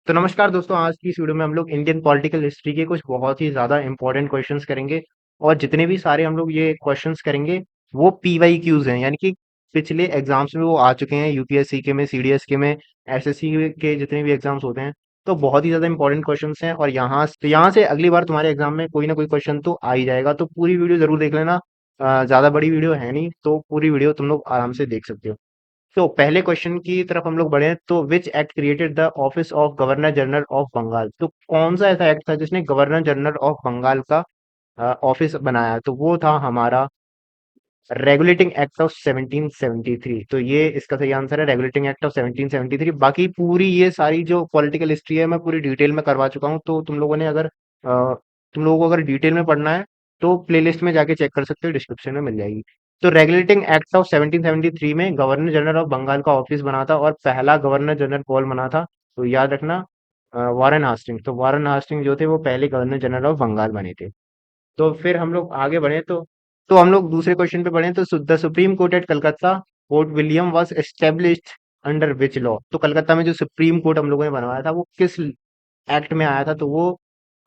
तो नमस्कार दोस्तों, आज की इस वीडियो में हम लोग इंडियन पॉलिटिकल हिस्ट्री के कुछ बहुत ही ज़्यादा इंपॉर्टेंट क्वेश्चंस करेंगे। और जितने भी सारे हम लोग ये क्वेश्चंस करेंगे वो पीवाई क्यूज हैं, यानी कि पिछले एग्जाम्स में वो आ चुके हैं, यूपीएससी के में, सीडीएस के में, एसएससी के जितने भी एग्जाम्स होते हैं। तो बहुत ही ज़्यादा इंपॉर्टेंट क्वेश्चंस हैं और यहाँ से अगली बार तुम्हारे एग्जाम में कोई ना कोई क्वेश्चन तो आ ही जाएगा। तो पूरी वीडियो जरूर देख लेना। ज़्यादा बड़ी वीडियो है नहीं, तो पूरी वीडियो तुम लोग आराम से देख सकते हो। तो पहले क्वेश्चन की तरफ हम लोग बढ़े तो which act created the office of governor general of Bengal. तो कौन सा ऐसा एक्ट था जिसने गवर्नर जनरल ऑफ बंगाल का ऑफिस बनाया? तो वो था हमारा रेगुलेटिंग एक्ट ऑफ 1773। तो ये इसका सही आंसर है, रेगुलेटिंग एक्ट ऑफ 1773। बाकी पूरी ये सारी जो पॉलिटिकल हिस्ट्री है मैं पूरी डिटेल में करवा चुका हूँ। तो तुम लोगों ने अगर तुम लोगों को अगर डिटेल में पढ़ना है तो प्लेलिस्ट में जाके चेक कर सकते हो, डिस्क्रिप्शन में मिल जाएगी। तो रेगुलेटिंग एक्ट ऑफ 1773 में गवर्नर जनरल ऑफ बंगाल का ऑफिस बना था और पहला गवर्नर जनरल कौन बना था? तो याद रखना, वारेन हास्टिंग। तो वारेन हास्टिंग जो थे वो पहले गवर्नर जनरल ऑफ बंगाल बने थे। तो फिर हम लोग आगे बढ़े तो हम लोग दूसरे क्वेश्चन पे बढ़े तो the supreme court at Calcutta, fort William was established under which law. तो कलकत्ता में जो सुप्रीम कोर्ट हम लोगों ने बनवाया था वो किस एक्ट में आया था? तो वो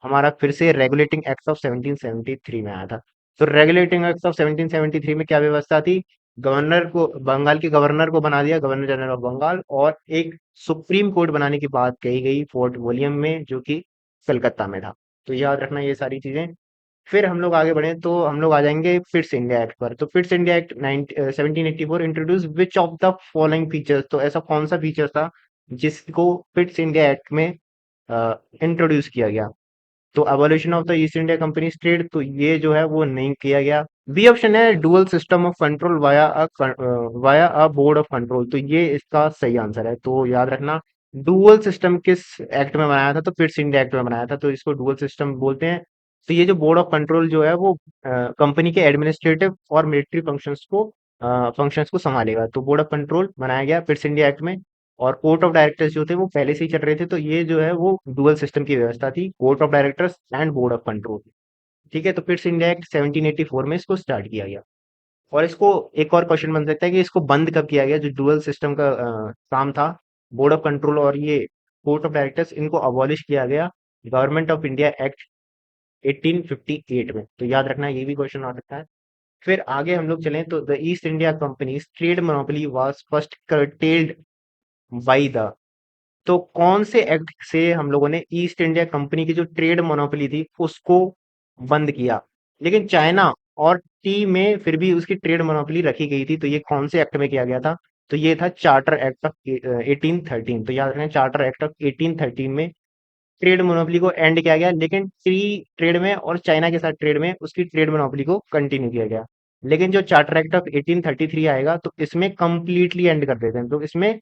हमारा फिर से रेगुलेटिंग एक्ट ऑफ 1773 में आया था। तो रेगुलेटिंग एक्ट ऑफ 1773 में क्या व्यवस्था थी? गवर्नर को, बंगाल के गवर्नर को बना दिया गवर्नर जनरल ऑफ बंगाल, और एक सुप्रीम कोर्ट बनाने की बात कही गई फोर्ट विलियम में, जो कि कलकत्ता में था। तो याद रखना ये सारी चीजें। फिर हम लोग आगे बढ़े तो हम लोग आ जाएंगे फिट्स इंडिया एक्ट पर। तो fits India act 1784 introduce which of the following features. तो ऐसा कौन सा फीचर था जिसको फिट्स इंडिया एक्ट में इंट्रोड्यूस किया गया? तो abolition of the east India company trade, तो ये जो है वो नहीं किया गया। बी ऑप्शन है dual system of control via a board of control. तो ये इसका सही आंसर है। तो याद रखना, डुअल सिस्टम किस एक्ट में बनाया था? तो फिट्स इंडिया एक्ट में बनाया था, तो इसको डुअल सिस्टम बोलते हैं। तो ये जो बोर्ड ऑफ कंट्रोल जो है वो कंपनी के एडमिनिस्ट्रेटिव और मिलिट्री फंक्शंस को संभालेगा। तो बोर्ड ऑफ कंट्रोल बनाया गया फिट्स इंडिया एक्ट में। और कोर्ट ऑफ डायरेक्टर्स जो थे वो पहले से ही चल रहे थे, तो ये जो है वो डुअल सिस्टम की व्यवस्था थी, court of directors and board of control. ठीक है, तो फिट्स इंडिया एक्ट 1784 में इसको स्टार्ट किया गया। और इसको एक और क्वेश्चन बन सकता है कि इसको बंद कब किया गया? जो डुअल सिस्टम का काम था, बोर्ड ऑफ कंट्रोल और ये कोर्ट ऑफ डायरेक्टर्स, इनको अबॉलिश किया गया गवर्नमेंट ऑफ इंडिया एक्ट 1858 में। तो याद रखना, ये भी क्वेश्चन आ सकता है। फिर आगे हम लोग चलें तो the east India company trade monopoly was first curtailed by the. तो कौन से एक्ट से हम लोगों ने ईस्ट इंडिया कंपनी की जो ट्रेड मोनोपोली थी उसको बंद किया? लेकिन चाइना और टी में फिर भी उसकी ट्रेड मोनोपोली रखी गई थी। तो ये कौन से एक्ट में किया गया था? तो ये था चार्टर एक्ट ऑफ 1813। तो याद रखना, चार्टर एक्ट ऑफ 1813 में ट्रेड मोनोपोली को एंड किया गया, लेकिन टी ट्रेड में और चाइना के साथ ट्रेड में उसकी ट्रेड मोनोपोली को कंटिन्यू किया गया। लेकिन जो चार्टर एक्ट ऑफ 1833 आएगा तो इसमें कंप्लीटली एंड कर देते हैं। तो इसमें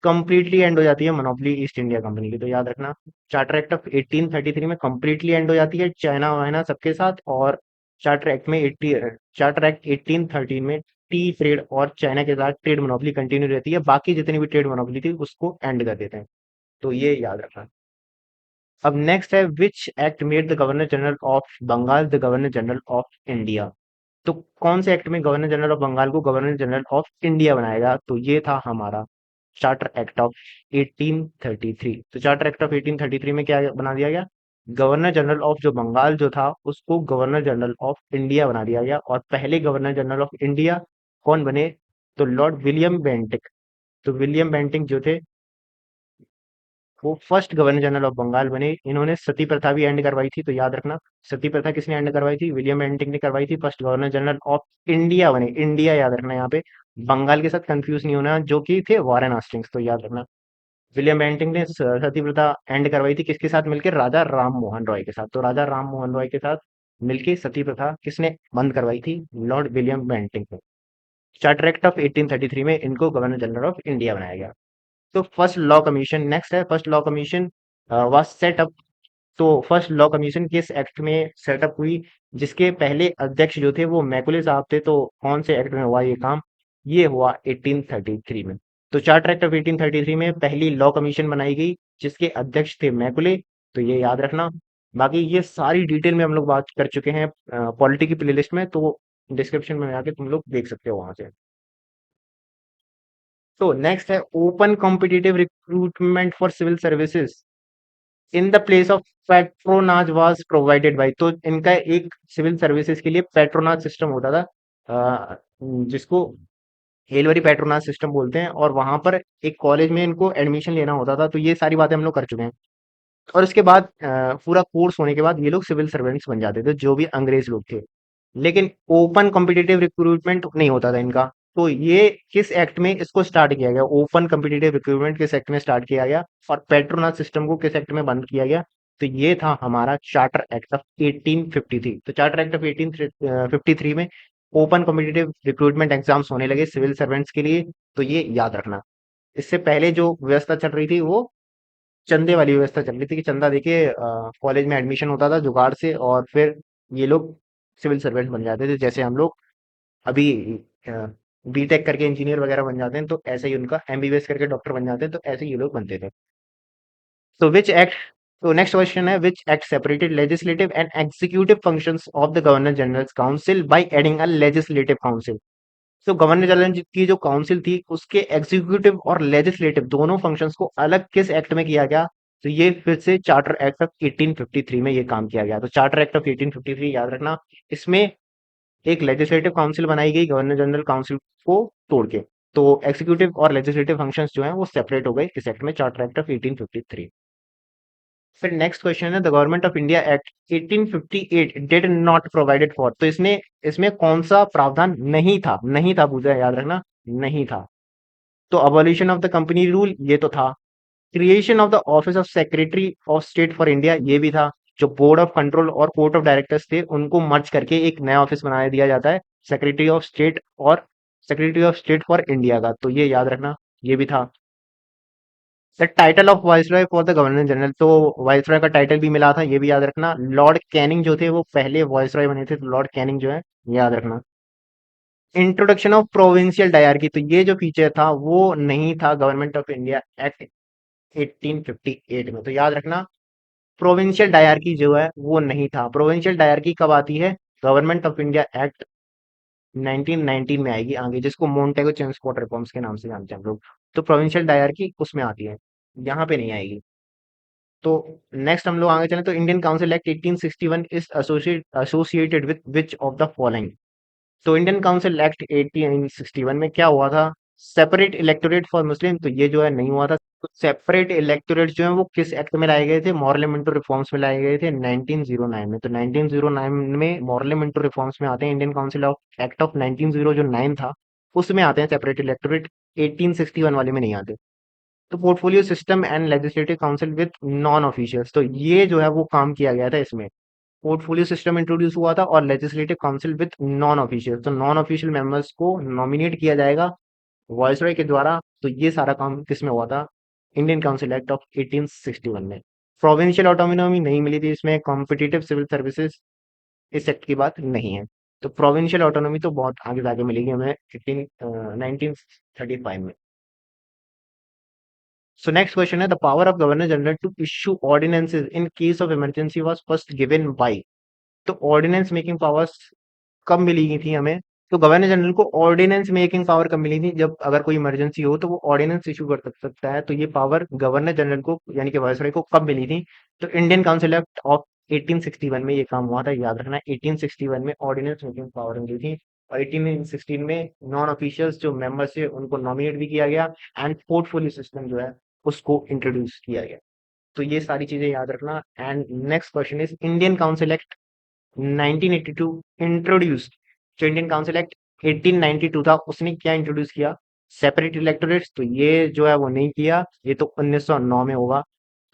कंप्लीटली एंड हो जाती है मोनोपोली ईस्ट इंडिया कंपनी की। तो याद रखना, चार्टर एक्ट ऑफ 1833 में कंप्लीटली एंड हो जाती है चाइना वाइना सबके साथ। और चार्टर एक्ट 1813 में टी ट्रेड और चाइना के साथ ट्रेड मोनोपोली कंटिन्यू रहती है, बाकी जितनी भी ट्रेड मोनोपोली थी उसको एंड कर देते हैं। तो ये याद रखना। अब नेक्स्ट है which act made the governor general of Bengal the governor general of India. तो कौन से एक्ट में गवर्नर जनरल ऑफ बंगाल को गवर्नर जनरल ऑफ इंडिया बनाएगा? तो ये था हमारा चार्टर एक्ट ऑफ 1833। तो चार्टर एक्ट ऑफ 1833 में क्या बना दिया गया? गवर्नर जनरल ऑफ जो बंगाल जो था उसको गवर्नर जनरल ऑफ इंडिया बना दिया गया। और पहले गवर्नर जनरल ऑफ इंडिया कौन बने? तो लॉर्ड विलियम बेंटिक। तो विलियम बेंटिक जो थे वो first governor general of Bengal बने। इन्होंने सती प्रथा भी एंड करवाई थी। तो याद रखना, सती प्रथा किसने एंड करवाई थी? विलियम बेंटिक ने करवाई थी। First governor general of India बने, इंडिया याद रखना यहाँ पे, बंगाल के साथ कंफ्यूज नहीं होना, जो कि थे वारेन हास्टिंग्स। तो याद रखना, विलियम बेंटिक ने सती प्रथा एंड करवाई थी किसके साथ मिलकर? राजा राम मोहन रॉय के साथ। तो राजा राम मोहन रॉय के साथ मिलकर सती प्रथा किसने बंद करवाई थी? लॉर्ड विलियम बेंटिक ने। चार्टर एक्ट ऑफ 1833 में इनको गवर्नर जनरल ऑफ इंडिया बनाया गया। तो फर्स्ट लॉ कमीशन नेक्स्ट है। First law commission was set up. तो फर्स्ट लॉ कमीशन किस एक्ट में सेटअप हुई? जिसके पहले अध्यक्ष जो थे वो मैकुले साहब थे। तो कौन से एक्ट में हुआ ये काम? ये हुआ 1833 में। तो चार्टर एक्ट ऑफ 1833 में पहली लॉ कमीशन बनाई गई जिसके अध्यक्ष थे मैकुले। तो ये याद रखना। बाकी ये सारी डिटेल में हम लोग बात कर चुके हैं पॉलिटी की प्लेलिस्ट में, तो डिस्क्रिप्शन में आके तुम लोग देख सकते हो वहां से। तो नेक्स्ट है open competitive recruitment for civil services. In the place of patronage was provided by, तो इनका एक सिविल सर्विसेज के लिए पेट्रोनाज सिस्टम होता था, जिसको हेलवरी पेट्रोनाज सिस्टम बोलते हैं, और वहां पर एक कॉलेज में इनको एडमिशन लेना होता था। तो ये सारी बातें हम लोग कर चुके हैं। और उसके बाद पूरा कोर्स होने के बाद ये लोग सिविल सर्वेंट्स बन जाते थे, जो भी अंग्रेज लोग थे। लेकिन ओपन कॉम्पिटिटिव रिक्रूटमेंट नहीं होता था इनका। तो ये किस एक्ट में इसको स्टार्ट किया गया, ओपन कॉम्पिटिटिव रिक्रूटमेंट किस एक्ट में स्टार्ट किया गया, और पेट्रोनाज सिस्टम को किस एक्ट में बंद किया गया? तो ये था हमारा चार्टर एक्ट ऑफ 1853। तो चार्टर एक्ट ऑफ 1853 में ओपन कॉम्पिटिटिव रिक्रूटमेंट एग्जाम्स होने लगे सिविल सर्वेंट्स के लिए। तो ये याद रखना। इससे पहले जो व्यवस्था चल रही थी वो चंदे वाली व्यवस्था चल रही थी, कि चंदा देके कॉलेज में एडमिशन होता था जुगाड़ से, और फिर ये लोग सिविल सर्वेंट बन जाते थे। जैसे हम लोग अभी बीटेक करके इंजीनियर वगैरह बन जाते हैं, तो ऐसे ही उनका एमबीबीएस करके डॉक्टर बन जाते हैं, तो ऐसे ही ये लोग बनते थे। तो विच एक्ट तो नेक्स्ट क्वेश्चन है, which act separated legislative and executive functions of the governor general council by adding a legislative council? तो गवर्नर जनरल की जो काउंसिल थी उसके एग्जीक्यूटिव और लेजिस्लेटिव दोनों फंक्शंस को अलग किस एक्ट में किया गया? तो ये फिर से चार्टर एक्ट ऑफ 1853 में ये काम किया गया। तो चार्टर एक्ट ऑफ 1853 याद रखना। इसमें एक लेजिस्लेटिव काउंसिल बनाई गई गवर्नर जनरल काउंसिल को तोड़ के। तो एग्जीक्यूटिव और लेजिस्लेटिव फंक्शंस जो हैं वो सेपरेट हो गए इस एक्ट में, चार्टर एक्ट ऑफ 1853। फिर नेक्स्ट क्वेश्चन है, the government of India act 1858 did not provided for, तो इसने इसमें कौन सा प्रावधान नहीं था? नहीं था पूजा, याद रखना, नहीं था। तो abolition of the company rule, ये तो था। Creation of the office of secretary of state for India, ये भी था। जो बोर्ड ऑफ कंट्रोल और कोर्ट ऑफ डायरेक्टर्स थे उनको मर्ज करके एक नया ऑफिस बना दिया जाता है, सेक्रेटरी ऑफ स्टेट और secretary of state for India का, तो ये याद रखना, ये भी था। The title of viceroy for the governor general, तो वाइसरॉय का टाइटल भी मिला था, ये भी याद रखना। लॉर्ड कैनिंग जो थे वो पहले वाइसरॉय बने थे, तो लॉर्ड कैनिंग जो है, ये याद रखना। इंट्रोडक्शन ऑफ प्रोविंशियल डायरकी, तो ये जो फीचर था वो नहीं था गवर्नमेंट ऑफ इंडिया एक्ट 1858 में, तो याद रखना। प्रोविंशियल डायरकी जो है वो नहीं था। प्रोविंशियल डायरकी कब आती है? गवर्नमेंट ऑफ इंडिया एक्ट 1919 में आएगी आगे, जिसको मोन्टेगो चेम्सफोर्ड रिफॉर्म्स के नाम से जानते हैं हम लोग। तो प्रोविंशियल डायरकी उसमें आती है, यहाँ पे नहीं आएगी। तो नेक्स्ट हम लोग आगे चलें, तो Indian council act 1861 is associated with which of the following? तो इंडियन काउंसिल एक्ट 1861 में क्या हुआ था? सेपरेट इलेक्टोरेट फॉर मुस्लिम, तो ये जो है नहीं हुआ था। तो सेपरेट इलेक्टोरेट जो है वो किस एक्ट में लाए गए थे? मॉर्लेमेंटो रिफॉर्म्स में लाए गए थे 1909 में। तो 1909 में मॉर्लेमेंटो रिफॉर्म्स में आते हैं। Indian council of act of 1909 था, उसमें आते हैं सेपरेट इलेक्टोरेट, 1861 वाले में नहीं आते। तो portfolio system and legislative council with non officials, तो ये जो है वो काम किया गया था इसमें। पोर्टफोलियो सिस्टम इंट्रोड्यूस हुआ था और legislative council with non official, तो नॉन ऑफिशियल मेंबर्स को नॉमिनेट किया जाएगा वॉइसरॉय के द्वारा। तो ये सारा काम किसमें हुआ था? इंडियन काउंसिल एक्ट ऑफ 1861 में। प्रोविंशियल ऑटोनॉमी नहीं मिली थी इसमें। कॉम्पिटिटिव सिविल सर्विसेज इस एक्ट की बात नहीं है। तो प्रोविंशियल ऑटोनॉमी तो बहुत आगे जाके मिलेगी हमें 1935 में। So next question है, the power of governor general to issue ordinances in case of emergency was first given by, तो ऑर्डिनेंस मेकिंग पावर्स कब मिली थी हमें? तो गवर्नर जनरल को ऑर्डिनेंस मेकिंग पावर कब मिली थी? जब अगर कोई इमरजेंसी हो तो वो ऑर्डिनेंस इशू कर सकता है। तो ये पावर गवर्नर जनरल को यानी कि वायसराय को कब मिली थी? तो इंडियन काउंसिल एक्ट ऑफ 1861 में ये काम हुआ था, याद रखना। 1861 में ऑर्डिनेंस मेकिंग पावर मिली थी, और 1816 में नॉन ऑफिशियल्स जो मेंबर्स थे उनको नॉमिनेट भी किया गया, एंड पोर्टफोलियो सिस्टम जो है उसको इंट्रोड्यूस किया गया। तो ये सारी चीजें याद रखना। And next question is, Indian council act 1982 introduced, जो इंडियन काउंसिल एक्ट 1892 था उसने क्या इंट्रोड्यूस किया? सेपरेट इलेक्टोरेट्स, तो ये जो है वो नहीं किया, ये तो 1909 में होगा।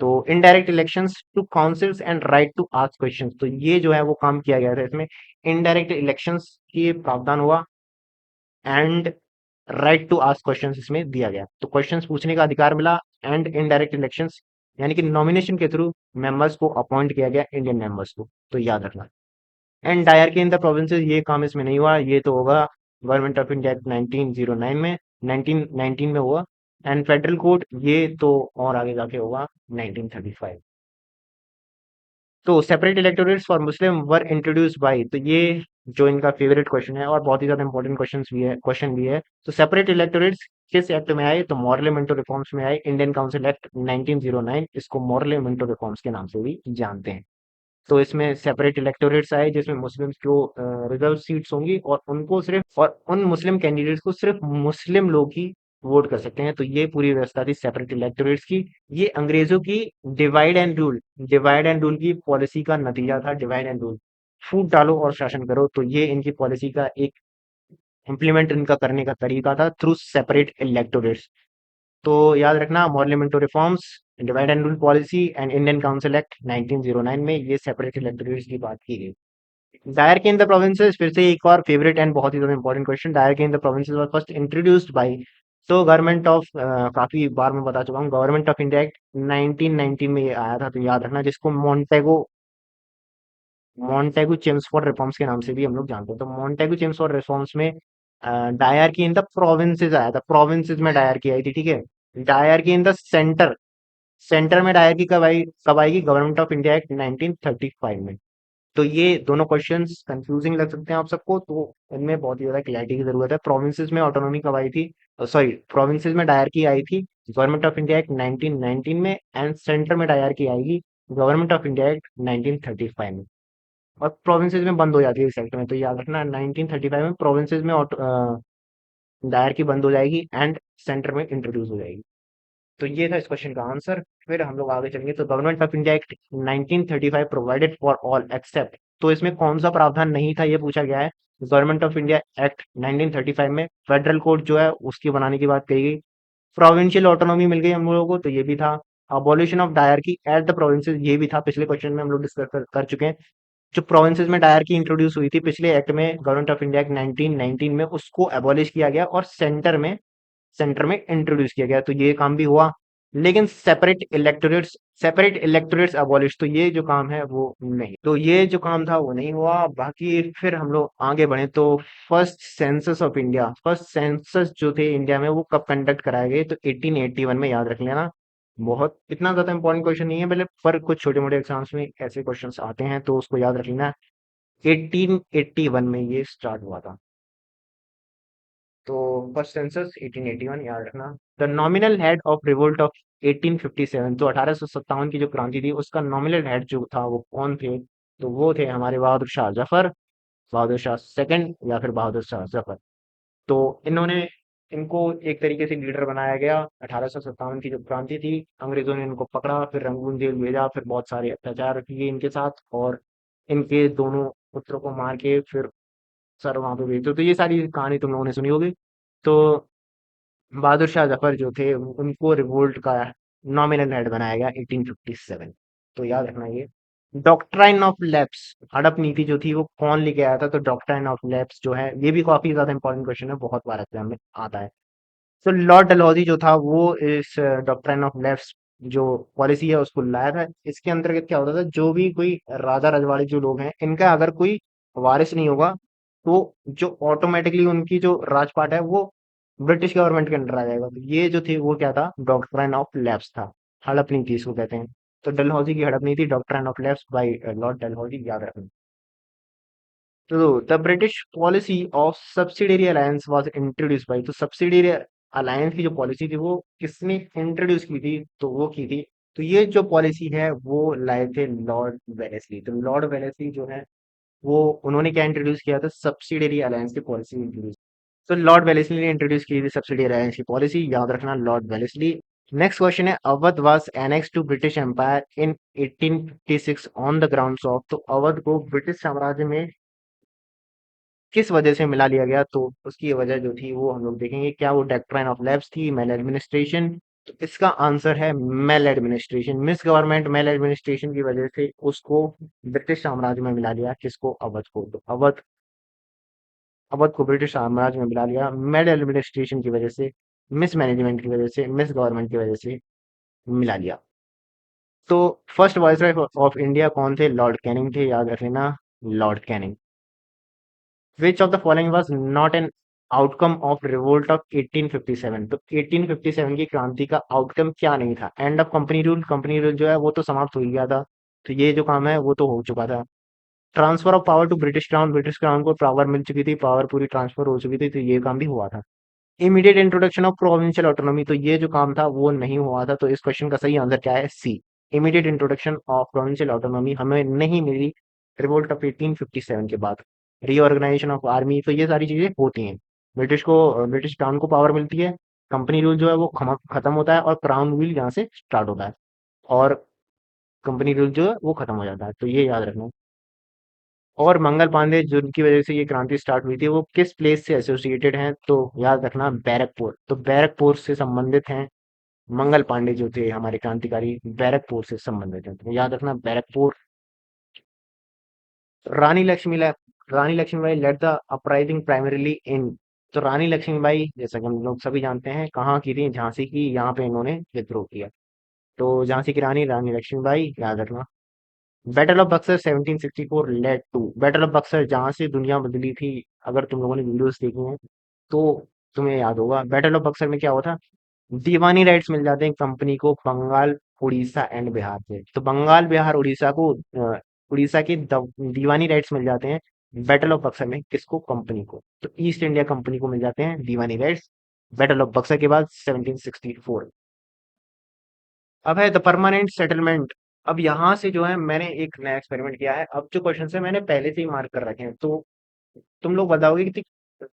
तो indirect elections to councils and right to ask questions, तो ये जो है वो काम किया गया था इसमें। इनडायरेक्ट इलेक्शंस की प्रावधान हुआ, and right to ask questions इसमें दिया गया, तो क्वेश्चंस पूछने का अधिकार मिला। एंड इनडायरेक्ट इलेक्शंस यानी कि नॉमिनेशन के थ्रू मेंबर्स को अपॉइंट किया गया, इंडियन मेंबर्स को, तो याद रखना। And dyarchy in the provinces, ये काम इसमें नहीं हुआ, ये तो होगा गवर्नमेंट ऑफ इंडिया 1909 में, 1919 में हुआ। एंड फेडरल कोड ये तो और आगे जाके होगा 1935। तो separate electorates for Muslim were introduced by, तो ये जो इनका फेवरेट क्वेश्चन है और बहुत ही ज्यादा इंपॉर्टेंट क्वेश्चन भी है। तो सेपरेट इलेक्टोरेट्स किस एक्ट में आए? तो मॉरले-मिंटो रिफॉर्म्स में आए, इंडियन काउंसिल एक्ट 1909, इसको मॉरले-मिंटो रिफॉर्म्स के नाम से भी जानते हैं। तो इसमें सेपरेट इलेक्टोरेट्स आए जिसमें मुस्लिम्स को रिजर्व सीट्स होंगी और उनको सिर्फ और उन मुस्लिम कैंडिडेट्स को सिर्फ मुस्लिम लोग ही वोट कर सकते हैं। तो ये पूरी व्यवस्था थी सेपरेट इलेक्टोरेट्स की। ये अंग्रेजों की डिवाइड एंड रूल की पॉलिसी का नतीजा था। डिवाइड एंड रूल, फूट डालो और शासन करो, तो ये इनकी पॉलिसी का एक इम्प्लीमेंट इनका करने का तरीका था थ्रू सेपरेट इलेक्टोरेट्स। तो याद रखना, parliamentary reforms, divide and rule policy and Indian council act 1909 में ये सेपरेट इलेक्टोरेट्स की बात की गई। डायर के इन द प्रोविंसेस, फिर से एक और फेवरेट एंड बहुत ही ज्यादा इंपॉर्टेंट क्वेश्चन, डायर के in the provinces was first introduced by, तो गवर्नमेंट ऑफ, काफी बार मैं बता चुका हूँ, गवर्नमेंट ऑफ इंडिया एक्ट 1990 में ये आया था। तो याद रखना, जिसको मॉन्टेगो चेम्सफोर्ड रिफॉर्म्स के नाम से भी हम लोग जानते हैं। तो मॉन्टेगो चेम्सफोर्ड रिफॉर्म्स में डायर की इन द प्रोविंसेस आया था, प्रोविंसेस में डायर की आई थी, ठीक है। डायर की इन द सेंटर, सेंटर में डायर की कब आएगी? गवर्नमेंट ऑफ इंडिया एक्ट 1935 में। तो ये दोनों क्वेश्चंस कंफ्यूजिंग लग सकते हैं आप सबको, तो इनमें बहुत ही ज्यादा क्लैरिटी की जरूरत है। प्रोविंसेस में ऑटोनॉमी कब आई थी? सॉरी, प्रोविंसेस में डायर की आई थी गवर्नमेंट ऑफ इंडिया एक्ट 1919 में, एंड सेंटर में डायर की आएगी गवर्नमेंट ऑफ इंडिया एक्ट 1935 में। और प्रोविंसेस में बंद हो जाती है इस सेक्टर में। तो याद रखना, 1935 में प्रोविंसेस में दायर की बंद हो जाएगी एंड सेंटर में इंट्रोड्यूस हो जाएगी। तो ये था इस क्वेश्चन का आंसर। फिर हम लोग आगे चलेंगे। तो government of India act 1935 provided for all except, तो इसमें कौन सा प्रावधान नहीं था ये पूछा गया है। गवर्नमेंट ऑफ इंडिया एक्ट 1935 में फेडरल कोड जो है उसकी बनाने की बात कही गई। प्रोविंशियल ऑटोनॉमी मिल गई हम लोगों को, तो ये भी था। Abolition of dyarchy at the provinces, ये भी था, पिछले क्वेश्चन में हम लोग डिस्कस कर चुके हैं। जो प्रोविंसेस में डायरकी इंट्रोड्यूस हुई थी पिछले एक्ट में, गवर्नमेंट ऑफ इंडिया एक्ट 1919 में, उसको एबॉलिश किया गया और सेंटर में इंट्रोड्यूस किया गया। तो ये काम भी हुआ। लेकिन सेपरेट इलेक्टोरेट्स अबॉलिश, तो ये जो काम है वो नहीं, तो ये जो काम था वो नहीं हुआ। बाकी फिर हम लोग आगे बढ़े तो first census of India, first census जो थे इंडिया में वो कब कंडक्ट कराए गए? तो 1881 में, याद रख लेना। बहुत इतना ज्यादा इंपॉर्टेंट क्वेश्चन नहीं है, पहले पर कुछ छोटे मोटे एग्जाम्स में ऐसे क्वेश्चंस आते हैं, तो उसको याद रख लेना। 1881 में ये स्टार्ट हुआ था। तो फर्स्ट सेंसस 1881, याद रखना। The nominal head of revolt of 1857, तो 1857 की जो क्रांति थी उसका नॉमिनल हेड जो था वो कौन थे? तो वो थे हमारे बहादुर शाह जफर, बहादुर शाह सेकंड या फिर बहादुर शाह जफर। तो इन्होंने इनको एक तरीके से लीडर बनाया गया। 1857 की जो क्रांति थी, अंग्रेजों ने इनको पकड़ा, फिर रंगून जेल भेजा, फिर बहुत सारे अत्याचार किए इनके साथ, और इनके दोनों पुत्रों को मार के फिर सर वहां पे भेजते। तो ये सारी कहानी तुम लोगों ने सुनी होगी। तो बहादुर शाह जफर जो थे उनको रिवोल्ट का नॉमिनल हेड बनाया गया 1857। तो याद रखना ये। डॉक्ट्राइन ऑफ लैप्स, हड़प नीति जो थी वो कौन लेके आया था? तो डॉक्ट्राइन ऑफ लैप्स जो है, ये भी काफी ज्यादा इंपॉर्टेंट क्वेश्चन है, बहुत बार एग्जाम में आता है। तो लॉर्ड डलहौजी जो था वो इस डॉक्ट्राइन ऑफ लैप्स जो पॉलिसी है उसको लाया था। इसके अंतर्गत क्या होता था, जो भी कोई राजा रजवाड़े जो लोग हैं, इनका अगर कोई वारिस नहीं होगा, तो जो ऑटोमेटिकली उनकी जो राजपाट है वो ब्रिटिश गवर्नमेंट के अंडर आ जाएगा। तो ये जो थी वो क्या था? डॉक्ट्राइन ऑफ लैप्स था, हड़प नीति इसको कहते हैं। तो डलहौजी की हड़प नीति, doctrine of lapse by Lord Dalhousie, याद रखना। तो the British policy of subsidiary alliance was introduce by, तो सब्सिडियरी अलायंस की जो पॉलिसी थी वो किसने इंट्रोड्यूस की थी? तो वो की थी, तो ये जो पॉलिसी है वो लाए थे लॉर्ड वेलेस्ली। तो लॉर्ड वेलेस्ली जो है वो, उन्होंने क्या इंट्रोड्यूस किया था? सब्सिडियरी अलायंस की पॉलिसी इंट्रोड्यूस। तो लॉर्ड वेलेस्ली ने इंट्रोड्यूस की थी सब्सिडियरी अलायंस की पॉलिसी, याद रखना, लॉर्ड वेलेस्ली। नेक्स्ट क्वेश्चन है, Awadh was annex to British empire in 1856 on the grounds of, तो अवध को ब्रिटिश साम्राज्य में किस वजह से मिला लिया गया? तो उसकी वजह जो थी वो हम लोग देखेंगे। क्या वो डॉक्ट्राइन ऑफ लैप्स थी, मेल एडमिनिस्ट्रेशन? तो इसका आंसर है maladministration, misgovernment maladministration की वजह से उसको ब्रिटिश साम्राज्य में मिला लिया। किसको? अवध को। तो अवध को ब्रिटिश साम्राज्य में मिला लिया मेल एडमिनिस्ट्रेशन की वजह से, मिस मैनेजमेंट की वजह से, मिस गवर्नमेंट की वजह से मिला लिया। तो फर्स्ट वाइसरॉय ऑफ इंडिया कौन थे? लॉर्ड कैनिंग थे, याद रख लेना, Lord Canning. Which of the following was not an outcome of revolt of 1857? तो 1857 की क्रांति का आउटकम क्या नहीं था? End of company rule, company rule जो है वो तो समाप्त हो ही गया था, तो ये जो काम है वो तो हो चुका था। Transfer of power to British crown, British crown को पावर मिल चुकी थी, पावर पूरी ट्रांसफर हो चुकी थी, तो ये काम भी हुआ था। Immediate introduction of provincial autonomy, तो ये जो काम था वो नहीं हुआ था, तो इस क्वेश्चन का सही आंसर क्या है? C. Immediate introduction of provincial autonomy हमें नहीं मिली रिवोल्ट ऑफ 1857 के बाद। रीऑर्गेनाइजेशन ऑफ आर्मी, तो ये सारी चीजें होती हैं। ब्रिटिश क्राउन को पावर मिलती है, कंपनी रूल जो है वो खत्म होता है और क्राउन रूल यहाँ से स्टार्ट होता है, और कंपनी रूल जो है वो खत्म हो जाता है, तो ये याद रखना। और मंगल पांडे जिनकी वजह से ये क्रांति स्टार्ट हुई थी वो किस प्लेस से एसोसिएटेड हैं? तो याद रखना बैरकपुर, तो बैरकपुर से संबंधित हैं मंगल पांडे जो थे हमारे क्रांतिकारी, बैरकपुर से संबंधित हैं, तो याद रखना Barrackpore. Rani Laxmibai, Rani Laxmibai led the uprising primarily in, तो रानी लक्ष्मीबाई जैसा कि हम लोग सभी जानते हैं कहाँ की थी? झांसी की, यहाँ पे इन्होंने विद्रोह किया। तो झांसी की रानी रानी लक्ष्मीबाई, याद रखना। Battle of Buxar 1764 led to, battle of Buxar जहां से दुनिया बदली थी, अगर तुम लोगों ने वीडियोस देखी हैं तो तुम्हें याद होगा बैटल ऑफ बक्सर में क्या हुआ था। दीवानी राइट्स मिल जाते हैं कंपनी को बंगाल, उड़ीसा एंड बिहार से, तो बंगाल बिहार उड़ीसा को उड़ीसा के दीवानी राइट्स मिल जाते हैं बैटल ऑफ बक्सर में, किसको? कंपनी को। तो ईस्ट इंडिया कंपनी को मिल जाते हैं दीवानी राइट्स बैटल ऑफ बक्सर के बाद 1764। अब है द परमानेंट सेटलमेंट। अब यहाँ से जो है मैंने एक नया एक्सपेरिमेंट किया है, अब जो क्वेश्चन है मैंने पहले से ही मार्क कर रखे हैं, तो तुम लोग बताओगे कि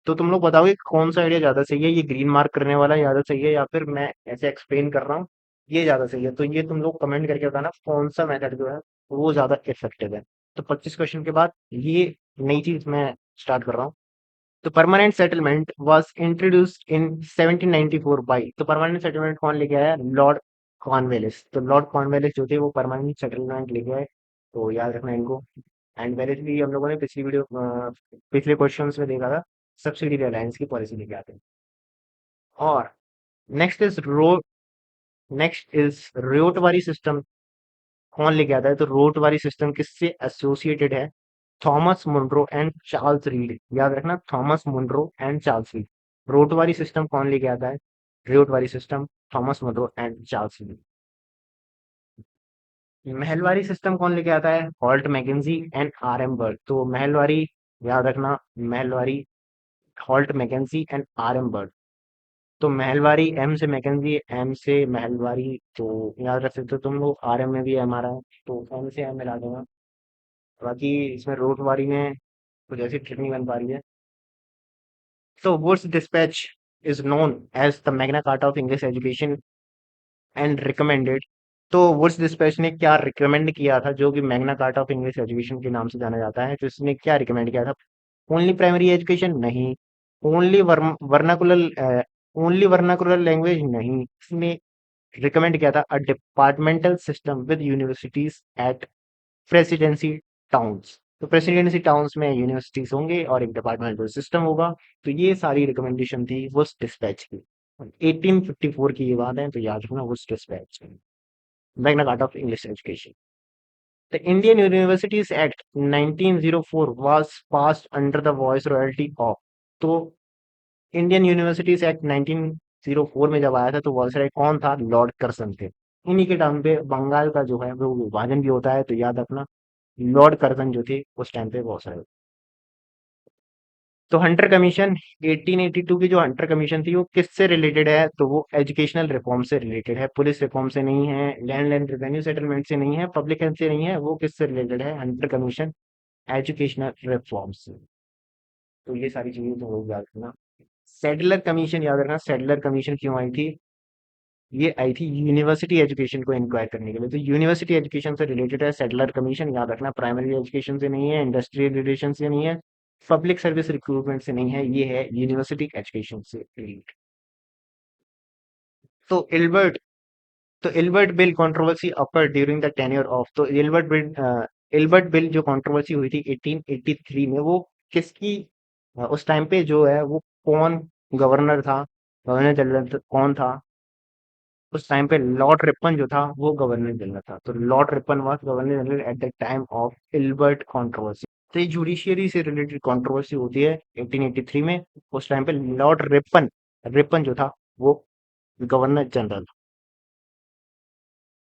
तुम लोग बताओगे कि कौन सा आइडिया ज्यादा सही है, ये ग्रीन मार्क करने वाला ज्यादा सही है या फिर मैं ऐसे एक्सप्लेन कर रहा हूँ ये ज्यादा सही है? तो ये तुम लोग कमेंट करके बताना कौन सा मेथड जो है वो ज्यादा इफेक्टिव है। तो 25 क्वेश्चन के बाद ये नई चीज मैं स्टार्ट कर रहा हूँ। तो permanent settlement was introduced in 1794 by, तो परमानेंट सेटलमेंट कौन लेके आया? लॉर्ड कॉर्नवेलिस, तो लॉर्ड कॉर्नवेलिस जो थे वो परमानेंट सेटलमेंट लेके आए, तो याद रखना इनको। एंड वेलेस भी हम लोगों ने पिछले क्वेश्चंस में देखा था, सब्सिडी रिलायंस की पॉलिसी लेके आते हैं। और नेक्स्ट इज रो नेक्स्ट इज रोटवारी सिस्टम, कौन लेके आता है? तो रोटवारी सिस्टम किससे एसोसिएटेड है? Thomas Munro and Charles Reid, याद रखना Thomas Munro and Charles Reid. Ryotwari system कौन लेके आता है? Ryotwari system Thomas Munro and Charles Reid. Mahalwari system कौन लेके आता है? Holt Mackenzie and R M Bird, तो महलवारी, याद रखना Mahalwari, Holt Mackenzie and R M Bird. तो महलवारी एम से मैकेंजी, एम से महलवारी, तो याद रख सकते हो तुम लोग, आर एम में भी एम आ रहा है तो एम से एम मिला दूंगा। बाकी इसमें रोटवारी में कुछ ऐसी ट्रिक नहीं बन पा रही है। So Woods Dispatch is known as the Magna Carta of English Education and recommended, तो वुड्स डिस्पैच ने क्या रिकमेंड किया था जो कि Magna carta of English education के नाम से जाना जाता है? तो इसने क्या रिकमेंड किया था? ओनली प्राइमरी एजुकेशन नहीं, only vernacular only vernacular language नहीं, इसने रिकमेंड किया था a departmental system with universities at presidency towns, तो प्रेसिडेंसी टाउन्स में यूनिवर्सिटीज होंगे और एक डिपार्टमेंटल सिस्टम होगा। तो ये सारी रिकमेंडेशन थी उस डिस्पैच की। 1854 की ये बात है, तो याद रखना उस dispatch, Magna carta of English education. The Indian universities act 1904 was passed under the voice royalty of, तो इंडियन यूनिवर्सिटीज एक्ट 1904 में जब आया था तो वॉइसराय कौन था? लॉर्ड कर्जन थे। इन्हीं के टाइम पे बंगाल का जो है वो विभाजन भी होता है, तो याद रखना लॉर्ड कर्जन जो थे उस टाइम पे वॉइसराय। तो हंटर कमीशन 1882 की जो हंटर कमीशन थी वो किससे रिलेटेड है? तो वो एजुकेशनल रिफॉर्म से रिलेटेड है, पुलिस रिफॉर्म से नहीं है, लैंड एंड रेवेन्यू सेटलमेंट से नहीं है, पब्लिक हेल्थ से नहीं है, वो किससे रिलेटेड है? हंटर कमीशन एजुकेशनल रिफॉर्म से। तो ये सारी चीजें तो लोग याद रखना। सेडलर कमीशन, याद रखना सेडलर कमीशन क्यों आई थी? ये आई थी यूनिवर्सिटी एजुकेशन को इंक्वायर करने के लिए, तो यूनिवर्सिटी एजुकेशन से रिलेटेड है सेटलर कमीशन, याद रखना प्राइमरी एजुकेशन से नहीं है, इंडस्ट्रियल रिलेशन से नहीं है, पब्लिक सर्विस रिक्रूटमेंट से नहीं है, ये है यूनिवर्सिटी एजुकेशन से रिलेटेड। तो इल्बर्ट तो Ilbert bill controversy upper during the tenure of, तो इल्बर्ट बिल जो कंट्रोवर्सी हुई थी 1883 में, वो किसकी उस टाइम पे जो है वो कौन गवर्नर था? गवर्नर जनरल कौन था उस टाइम पे? लॉर्ड रिपन जो था वो गवर्नर जनरल था, तो Lord Ripon was governor general at the time of Ilbert controversy. तो ये जुडिशियरी से रिलेटेड कंट्रोवर्सी होती है 1883 में, उस टाइम पे लॉर्ड रिपन रिपन जो था वो गवर्नर जनरल।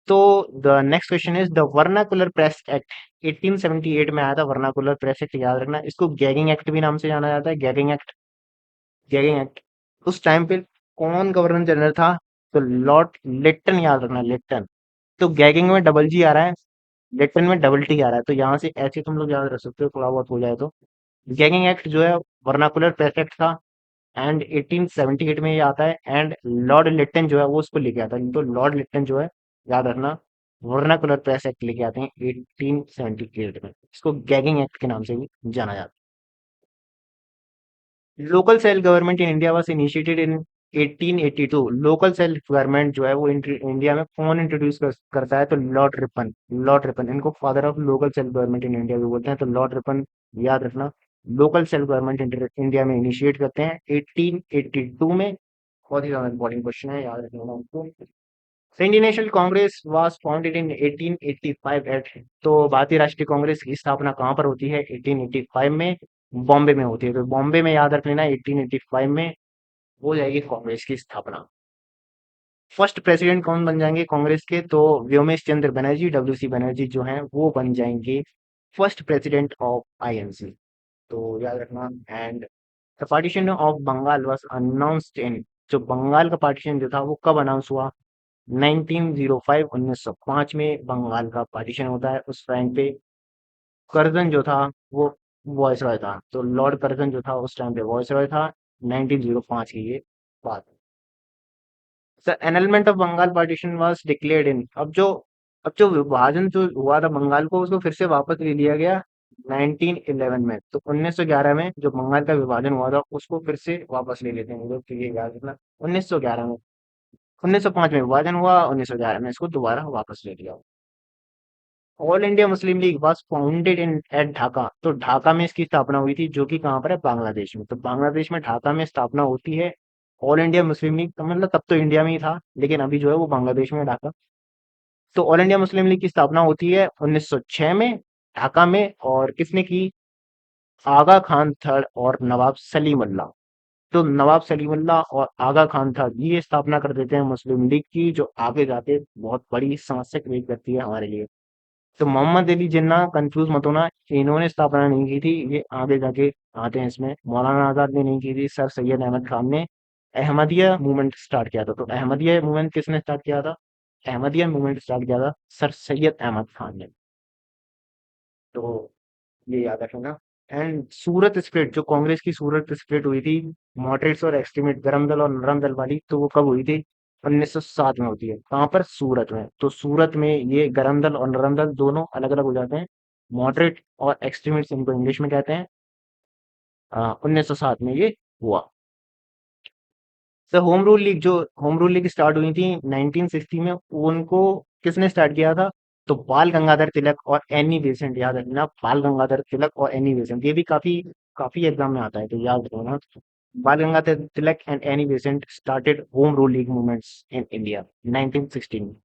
तो the next question is the vernacular press act 1878 में आया था, वर्नाकुलर प्रेस एक्ट याद रखना, इसको गैगिंग एक्ट भी नाम से जाना जाता है, गैगिंग एक्ट। गैगिंग एक्ट उस टाइम पे कौन गवर्नर जनरल था? तो लॉर्ड लिट्टन, याद रखना, लिट्टन। तो गैगिंग में डबल जी आ रहा है, लिट्टन में डबल टी आ रहा है, तो यहाँ से ऐसे तुम लोग याद रख सकते हो, थोड़ा बहुत हो जाए तो। गैगिंग एक्ट जो है वर्नाकुलर प्रेस एक्ट था, एंड 1878 में ये आता है, एंड लॉर्ड लिट्टन जो है वो उसको लेके आता है। तो लॉर्ड लिट्टन जो है, याद रखना, वर्नाकुलर प्रेस एक्ट लेके आते हैं 1878 में। इसको गैगिंग एक्ट के नाम से भी जाना जाता है। Local self government in India was initiated in 1882। Local self government जो है वो इंडिया में कौन इंट्रोड्यूस करता है? तो लॉर्ड रिपन। लॉर्ड रिपन, इनको father of local self government in India भी बोलते हैं, तो लॉर्ड रिपन, याद रखना। लोकल सेल्फ गवर्नमेंट इंडिया में इनिशिएट करते हैं 1882 में। बहुत ही ज्यादा इंपॉर्टेंट क्वेश्चन है, याद रखना आपको। Indian National Congress was founded in 1885 at. तो भारतीय राष्ट्रीय कांग्रेस की स्थापना कहाँ पर होती है? 1885 में बॉम्बे में होती है। तो बॉम्बे में याद रख लेना, 1885 में हो जाएगी कांग्रेस की स्थापना। फर्स्ट प्रेसिडेंट कौन बन जाएंगे कांग्रेस के? तो व्योमेश चंद्र बनर्जी, डब्ल्यू सी बनर्जी जो हैं वो बन जाएंगे फर्स्ट प्रेसिडेंट ऑफ आईएनसी। तो याद रखना। And the partition of Bengal was announced in. जो बंगाल का पार्टीशन जो था वो कब अनाउंस हुआ? 1905, 1905 में बंगाल का पार्टीशन होता है। उस टाइम पे कर्जन जो था वो वॉइसरॉय था। तो लॉर्ड कर्जन जो था उस टाइम पे वॉइसरॉय था। 1905 की ये बात। The annulment of Bengal partition was declared in. अब जो विभाजन जो हुआ था बंगाल को, उसको फिर से वापस ले लिया गया 1911 में। तो 1911 में जो बंगाल का विभाजन हुआ था उसको फिर से वापस ले लेते हैं लोग, तो ये याद रखना। 1911 में, 1905 में विभाजन हुआ, 1911 में इसको दोबारा वापस ले लिया। All India Muslim League was founded in at Dhaka. तो ढाका में इसकी स्थापना हुई थी, जो कि कहाँ पर है? बांग्लादेश में। तो बांग्लादेश में ढाका में स्थापना होती है ऑल इंडिया मुस्लिम लीग। तो मतलब तब तो इंडिया में ही था, लेकिन अभी जो है वो बांग्लादेश में है, ढाका। तो ऑल इंडिया मुस्लिम लीग की स्थापना होती है 1906 में ढाका में। और किसने की? आगा खान थर्ड और नवाब सलीमुल्लाह। तो नवाब सलीमुल्लाह और आगा खान था, ये स्थापना कर देते हैं मुस्लिम लीग की, जो आगे जाके बहुत बड़ी समस्या क्रिएट करती है हमारे लिए। तो मोहम्मद अली जिन्ना, कंफ्यूज मत होना, इन्होंने स्थापना नहीं की थी, ये आगे जाके आते हैं इसमें। मौलाना आजाद ने नहीं की थी, सर सैयद अहमद खान ने अहमदिया मूवमेंट स्टार्ट किया था। तो अहमदिया मूवमेंट किसने स्टार्ट किया था? अहमदिया मूवमेंट स्टार्ट किया था सर सैयद अहमद खान ने। तो ये याद रखना। एंड सूरत स्प्लिट, जो कांग्रेस की सूरत स्प्लिट हुई थी, मॉडरेट्स और एक्सट्रीमिस्ट, गरम दल और नरम दल वाली, तो वो कब हुई थी? 1907 में होती है। कहाँ पर? सूरत में। तो सूरत में ये गरम दल और नरम दल दोनों अलग अलग हो जाते हैं। मॉडरेट और एक्सट्रीमिस्ट इनको इंग्लिश में कहते हैं। 1907 में ये हुआ। तो होम रूल लीग, जो होम रूल लीग स्टार्ट हुई थी 1960 में, उनको किसने स्टार्ट किया था? तो बाल गंगाधर तिलक और एनी बेसेंट, याद रखना, बाल गंगाधर तिलक और एनी बेसेंट, ये भी काफी काफी एग्जाम में आता है, तो याद रखना। Bal Gangadhar Tilak and Annie Besant started home rule league movements in India 1916 में।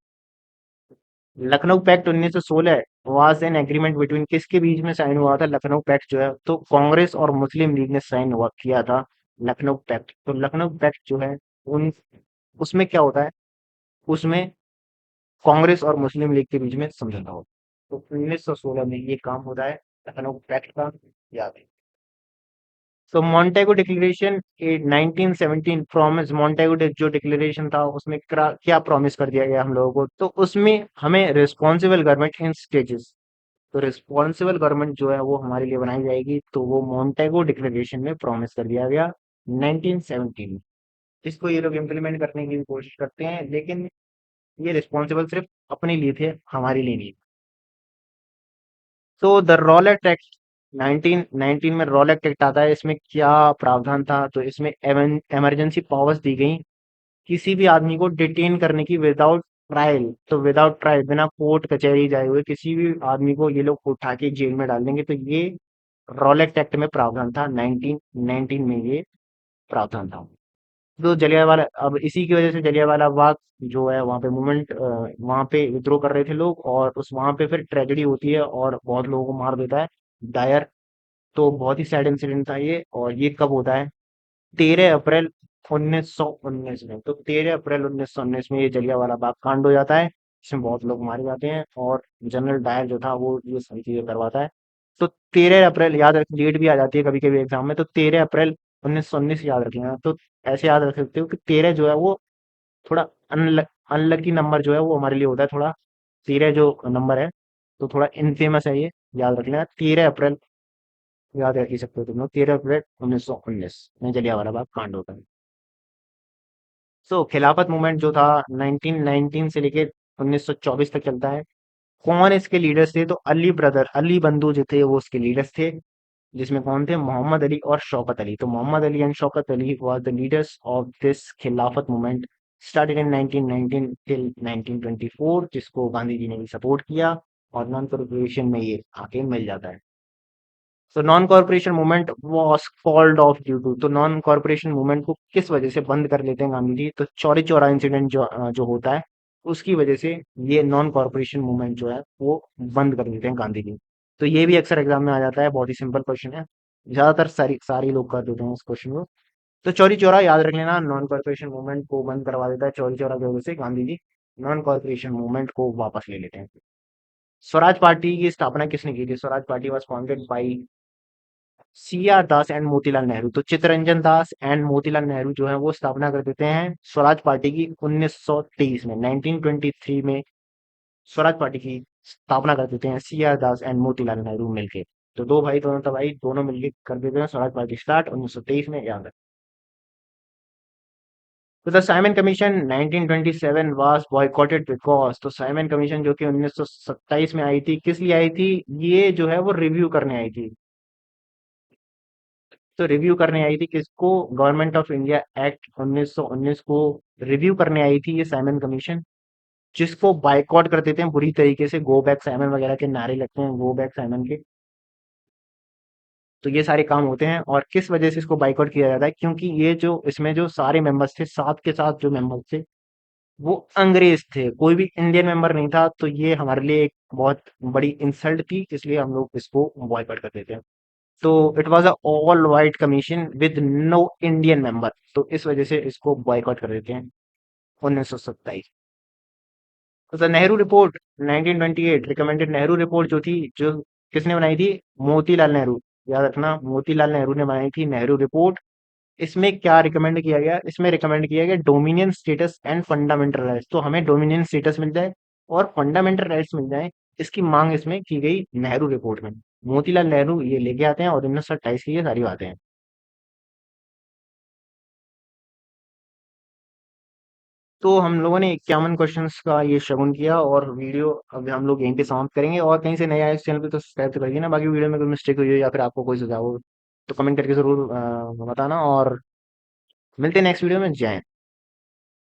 Lucknow pact 1916 was an agreement between, किसके बीच में साइन हुआ था लखनऊ पैक्ट जो है? तो कांग्रेस और मुस्लिम लीग ने साइन हुआ किया था लखनऊ पैक्ट। तो लखनऊ पैक्ट जो है, उन उसमें क्या होता है? उसमें कांग्रेस और मुस्लिम लीग के बीच में समझौता होता है। तो 1916 में ये काम होता है लखनऊ पैक्ट का, याद है। तो मॉन्टेगो डिक्लेरेशन 1917 प्रॉमिस, मॉन्टेगो जो डिक्लेरेशन था उसमें क्या प्रॉमिस कर दिया गया हम लोगों को? तो उसमें हमें रिस्पॉन्सिबल गवर्नमेंट इन स्टेजेस, तो रिस्पॉन्सिबल गवर्नमेंट जो है वो हमारे लिए बनाई जाएगी, तो वो मॉन्टेगो डिक्लेरेशन में प्रॉमिस कर दिया गया 1917 में। इसको ये लोग इम्प्लीमेंट करने की भी कोशिश करते हैं, लेकिन ये रिस्पॉन्सिबल सिर्फ अपने लिए थे, हमारे लिए नहीं। तो द रॉलेट एक्ट 1919 में रॉलेट एक्ट आता है। इसमें क्या प्रावधान था? तो इसमें इमरजेंसी पावर्स दी गई किसी भी आदमी को डिटेन करने की विदाउट ट्रायल। तो विदाउट ट्रायल, बिना कोर्ट कचहरी जाए हुए किसी भी आदमी को ये लोग उठा के जेल में डाल देंगे, तो ये रॉलेट एक्ट में प्रावधान था 1919 में, ये प्रावधान था। तो जलियांवाला, अब इसी की वजह से जलियांवाला बाग जो है वहाँ पे मूवमेंट, वहाँ पे विद्रोह कर रहे थे लोग, और उस वहाँ पे फिर ट्रेजेडी होती है और बहुत लोगों को मार देता है डायर। तो बहुत ही सैड इंसिडेंट था ये। और ये कब होता है? 13 अप्रैल 1919 में। तो 13 अप्रैल 1919 में ये जलियांवाला बाग कांड हो जाता है, इसमें बहुत लोग मारे जाते हैं, और जनरल डायर जो था वो ये सारी चीजें करवाता है। तो 13 अप्रैल, याद रख, डेट भी आ जाती है कभी कभी एग्जाम में। तो 13 अप्रैल 1919 याद रख लेना। तो ऐसे याद रख सकते हो कि 13 जो है वो थोड़ा अनलकी नंबर जो है वो हमारे लिए होता है थोड़ा। 13 जो नंबर है तो थोड़ा इनफेमस है ये, याद रख लेना। 13 अप्रैल याद रख ही सकते हो तुम लोग, 13 अप्रैल 1919 में जलियांवाला बाग कांड होता है। सो खिलाफत मूवमेंट जो था 1919 से लेके 1924 तक चलता है। कौन इसके लीडर्स थे? तो अली ब्रदर, अली बंधु जो थे वो उसके लीडर्स थे। जिसमें कौन थे? मोहम्मद अली और शौकत अली। तो Mohammad Ali and Shaukat Ali was the leaders of this Khilafat movement started in 1919 till 1924, जिसको गांधी जी ने भी सपोर्ट किया। और नॉन कॉर्पोरेशन में ये आके मिल जाता है। तो non cooperation movement was called off due to, तो नॉन कॉर्पोरेशन मूवमेंट को किस वजह से बंद कर लेते हैं गांधी जी? तो चौरी चौरा इंसिडेंट जो होता है उसकी वजह से ये नॉन कॉर्पोरेशन मूवमेंट जो है वो बंद कर देते हैं गांधी जी। तो ये भी अक्सर एग्जाम में आ जाता है, बहुत ही सिंपल क्वेश्चन है। ज्यादातर सारी सारी लोग कर देते हैं इस क्वेश्चन को। तो चौरी चौरा याद रख लेना, नॉन कॉर्पोरेशन मूवमेंट को बंद करवा देता है चौरी चौरा की वजह से Gandhi ji. Non cooperation movement को वापस ले लेते हैं। स्वराज पार्टी की स्थापना किसने की थी? Swaraj party was founded by C R Das and Motilal Nehru. तो चित्तरंजन दास एंड मोतीलाल नेहरू जो है वो स्थापना कर देते हैं स्वराज पार्टी की 1923 में। 1923 में स्वराज पार्टी की स्थापना कर देते हैं C R Das and Motilal Nehru मिलके। तो दो भाई दोनों तो भाई दोनों मिलके कर देते हैं स्वराज पार्टी स्टार्ट 1923 में, याद है। तो the Simon commission 1927 was boycotted because, तो साइमन कमीशन जो कि 1927 में आई थी, किस लिए आई थी? ये जो है वो रिव्यू करने आई थी। तो रिव्यू करने आई थी किसको? गवर्नमेंट ऑफ इंडिया एक्ट 1919 को रिव्यू करने आई थी ये साइमन कमीशन, जिसको बायकॉट कर देते हैं बुरी तरीके से। गो बैक साइमन वगैरह के नारे लगते हैं, गो बैक साइमन के। तो ये सारे काम होते हैं। और किस वजह से इसको बायकॉट किया जाता है? क्योंकि ये जो इसमें जो सारे मेंबर्स थे, सात के साथ जो मेंबर्स थे वो अंग्रेज थे, कोई भी इंडियन मेंबर नहीं था। तो ये हमारे लिए एक बहुत बड़ी इंसल्ट थी, इसलिए हम लोग इसको बॉयकॉट कर देते हैं। तो it was a all white commission with no Indian member, तो इस वजह से इसको बॉयकॉट कर देते हैं 1927। तो the Nehru report 1928 recommended, Nehru report जो थी, जो किसने बनाई थी? मोतीलाल नेहरू। याद रखना, मोतीलाल नेहरू ने बनाई थी नेहरू रिपोर्ट। इसमें क्या रिकमेंड किया गया? इसमें रिकमेंड किया गया dominion status and fundamental rights. तो हमें डोमिनियन स्टेटस मिल जाए और फंडामेंटल राइट्स मिल जाए, इसकी मांग इसमें की गई नेहरू रिपोर्ट में। मोतीलाल नेहरू ये लेके आते हैं और 1927 की ये सारी बातें हैं। तो हम लोगों ने 51 क्वेश्चंस का ये शगुन किया, और वीडियो अब हम लोग यहीं पे समाप्त करेंगे। और कहीं से नया है इस चैनल पे तो सब्सक्राइब तो करिए ना। बाकी वीडियो में कोई मिस्टेक हुई हो या फिर आपको कोई सुझाव हो तो कमेंट करके जरूर बताना। और मिलते हैं नेक्स्ट वीडियो में। जय हिंद।